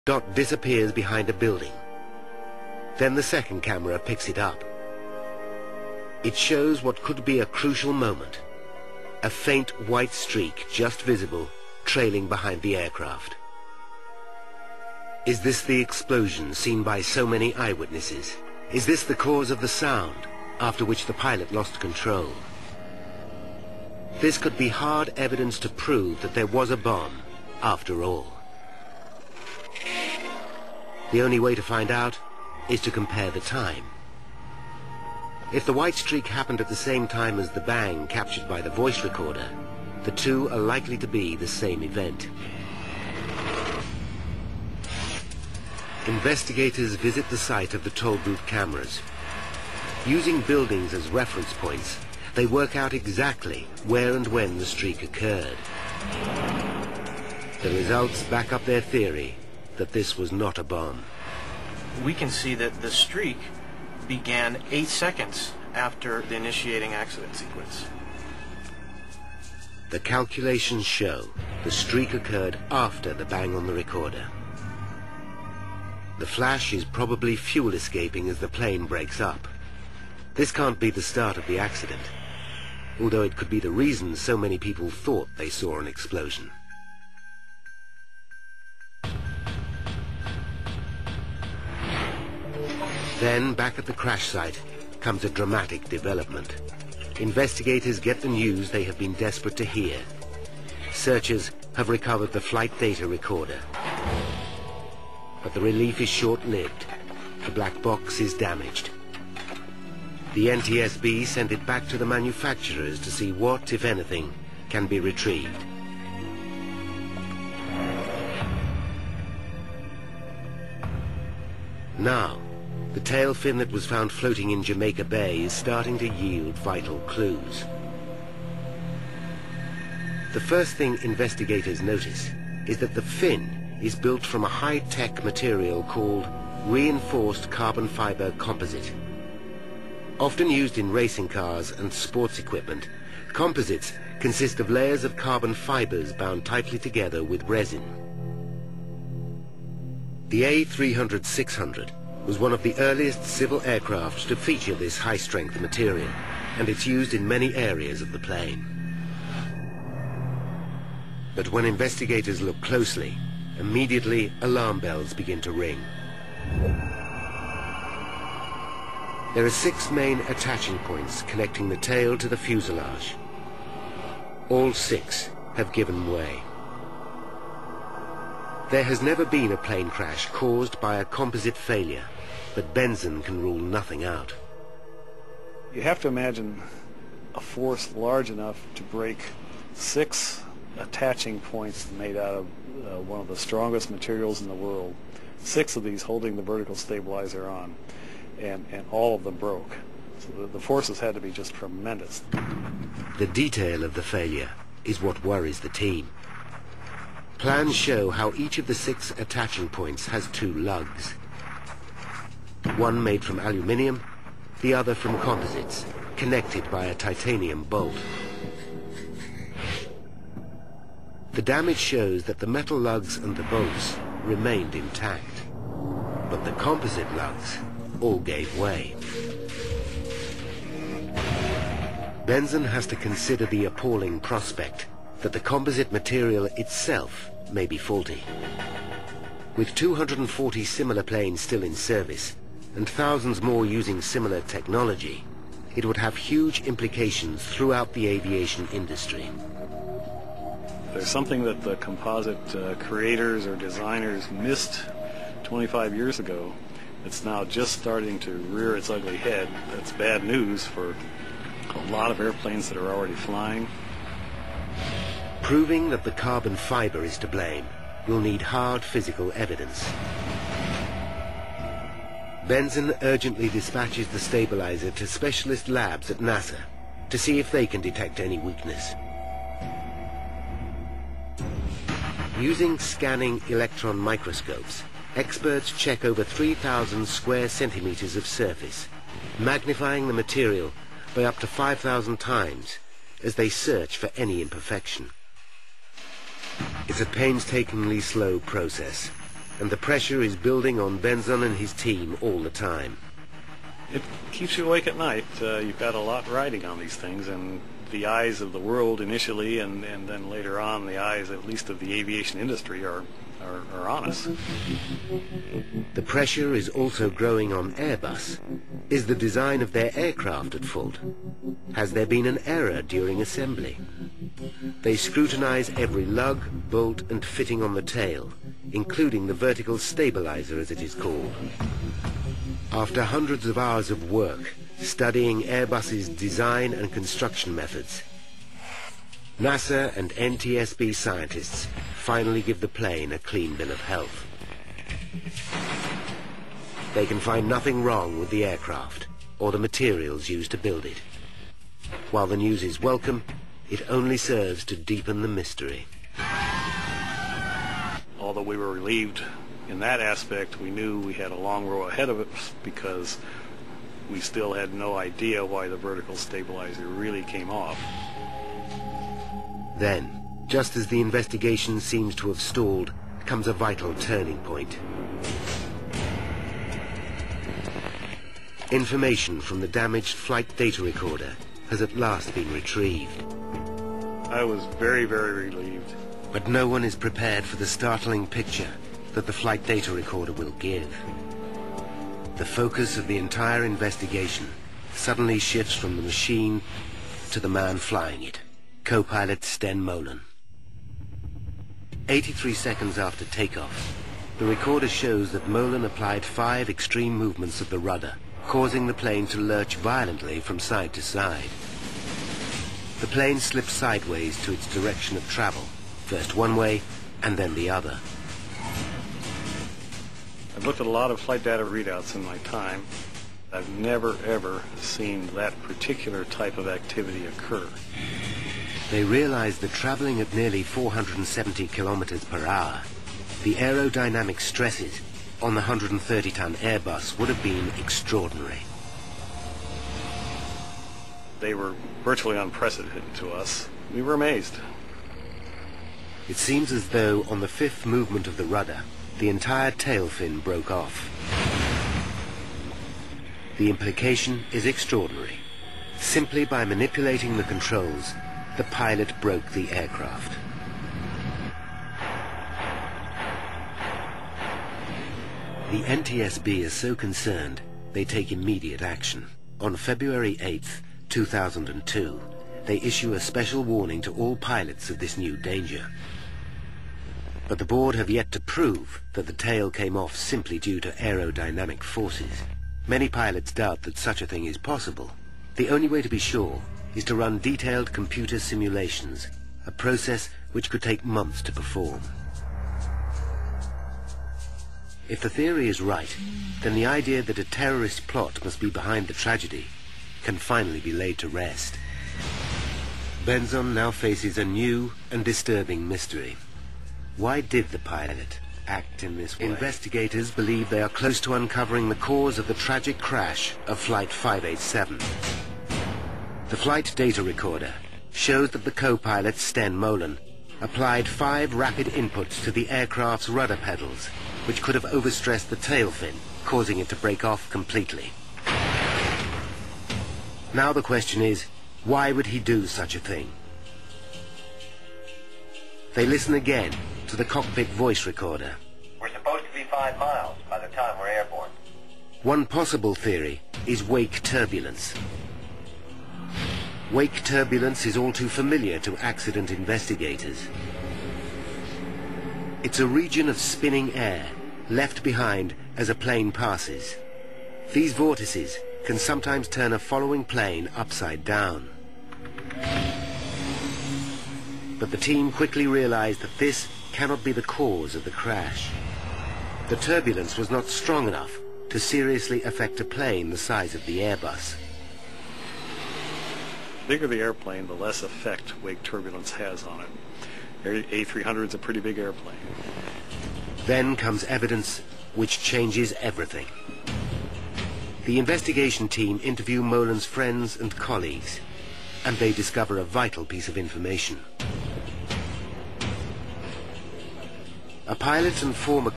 dot disappears behind a building. Then the second camera picks it up. It shows what could be a crucial moment. A faint white streak just visible, trailing behind the aircraft. Is this the explosion seen by so many eyewitnesses? Is this the cause of the sound, after which the pilot lost control? This could be hard evidence to prove that there was a bomb, after all. The only way to find out is to compare the time. If the white streak happened at the same time as the bang captured by the voice recorder, the two are likely to be the same event. Investigators visit the site of the toll booth cameras. Using buildings as reference points, they work out exactly where and when the streak occurred. The results back up their theory that this was not a bomb. We can see that the streak began 8 seconds after the initiating accident sequence. The calculations show the streak occurred after the bang on the recorder. The flash is probably fuel escaping as the plane breaks up. This can't be the start of the accident, although it could be the reason so many people thought they saw an explosion. Then, back at the crash site, comes a dramatic development. Investigators get the news they have been desperate to hear. Searchers have recovered the flight data recorder. But the relief is short-lived. The black box is damaged. The NTSB sent it back to the manufacturers to see what, if anything, can be retrieved. Now, the tail fin that was found floating in Jamaica Bay is starting to yield vital clues. The first thing investigators notice is that the fin is built from a high-tech material called reinforced carbon fiber composite. Often used in racing cars and sports equipment, composites consist of layers of carbon fibers bound tightly together with resin. The A300-600 was one of the earliest civil aircraft to feature this high-strength material, and it's used in many areas of the plane. But when investigators look closely, immediately alarm bells begin to ring. There are 6 main attaching points connecting the tail to the fuselage. All 6 have given way. There has never been a plane crash caused by a composite failure, but Benson can rule nothing out. You have to imagine a force large enough to break 6 attaching points made out of one of the strongest materials in the world. 6 of these holding the vertical stabilizer on, and all of them broke. So the forces had to be just tremendous. The detail of the failure is what worries the team. Plans show how each of the 6 attaching points has 2 lugs. One made from aluminium, the other from composites, connected by a titanium bolt. The damage shows that the metal lugs and the bolts remained intact, but the composite lugs all gave way. Benson has to consider the appalling prospect that the composite material itself may be faulty. With 240 similar planes still in service, and thousands more using similar technology, it would have huge implications throughout the aviation industry. There's something that the composite creators or designers missed 25 years ago. It's now just starting to rear its ugly head. That's bad news for a lot of airplanes that are already flying. Proving that the carbon fiber is to blame will need hard physical evidence. Benson urgently dispatches the stabilizer to specialist labs at NASA to see if they can detect any weakness. Using scanning electron microscopes, experts check over 3,000 square centimeters of surface, magnifying the material by up to 5,000 times as they search for any imperfection. It's a painstakingly slow process, and the pressure is building on Benzon and his team all the time. It keeps you awake at night. You've got a lot riding on these things, and the eyes of the world initially, and then later on the eyes at least of the aviation industry are on us. The pressure is also growing on Airbus. Is the design of their aircraft at fault? Has there been an error during assembly? They scrutinize every lug, bolt and fitting on the tail, including the vertical stabilizer as it is called. After hundreds of hours of work studying Airbus's design and construction methods, NASA and NTSB scientists finally give the plane a clean bill of health. They can find nothing wrong with the aircraft or the materials used to build it. While the news is welcome, it only serves to deepen the mystery. Although we were relieved in that aspect, we knew we had a long row ahead of us because we still had no idea why the vertical stabilizer really came off. Then, just as the investigation seems to have stalled, comes a vital turning point. Information from the damaged flight data recorder has at last been retrieved. I was very, very relieved. But no one is prepared for the startling picture that the flight data recorder will give. The focus of the entire investigation suddenly shifts from the machine to the man flying it, co-pilot Sten Molen. 83 seconds after takeoff, the recorder shows that Molen applied 5 extreme movements of the rudder, causing the plane to lurch violently from side to side. The plane slips sideways to its direction of travel, first one way and then the other. I've looked at a lot of flight data readouts in my time. I've never, ever seen that particular type of activity occur. They realized that traveling at nearly 470 kilometers per hour, the aerodynamic stresses on the 130-ton Airbus would have been extraordinary. They were virtually unprecedented to us. We were amazed. It seems as though on the 5th movement of the rudder, the entire tail fin broke off. The implication is extraordinary. Simply by manipulating the controls, the pilot broke the aircraft. The NTSB is so concerned, they take immediate action. On February 8th, 2002, they issue a special warning to all pilots of this new danger. But the board have yet to prove that the tail came off simply due to aerodynamic forces. Many pilots doubt that such a thing is possible. The only way to be sure is to run detailed computer simulations, a process which could take months to perform. If the theory is right, then the idea that a terrorist plot must be behind the tragedy can finally be laid to rest. Benzon now faces a new and disturbing mystery. Why did the pilot act in this way? Investigators believe they are close to uncovering the cause of the tragic crash of Flight 587. The flight data recorder shows that the co-pilot, Sten Molen, applied 5 rapid inputs to the aircraft's rudder pedals, which could have overstressed the tail fin, causing it to break off completely. Now the question is, why would he do such a thing? They listen again to the cockpit voice recorder. We're supposed to be 5 miles by the time we're airborne. One possible theory is wake turbulence. Wake turbulence is all too familiar to accident investigators. It's a region of spinning air left behind as a plane passes. These vortices can sometimes turn a following plane upside down. But the team quickly realized that this cannot be the cause of the crash. The turbulence was not strong enough to seriously affect a plane the size of the Airbus. The bigger the airplane, the less effect wake turbulence has on it. A300 is a pretty big airplane. Then comes evidence which changes everything. The investigation team interview Molen's friends and colleagues, and they discover a vital piece of information. A pilot and former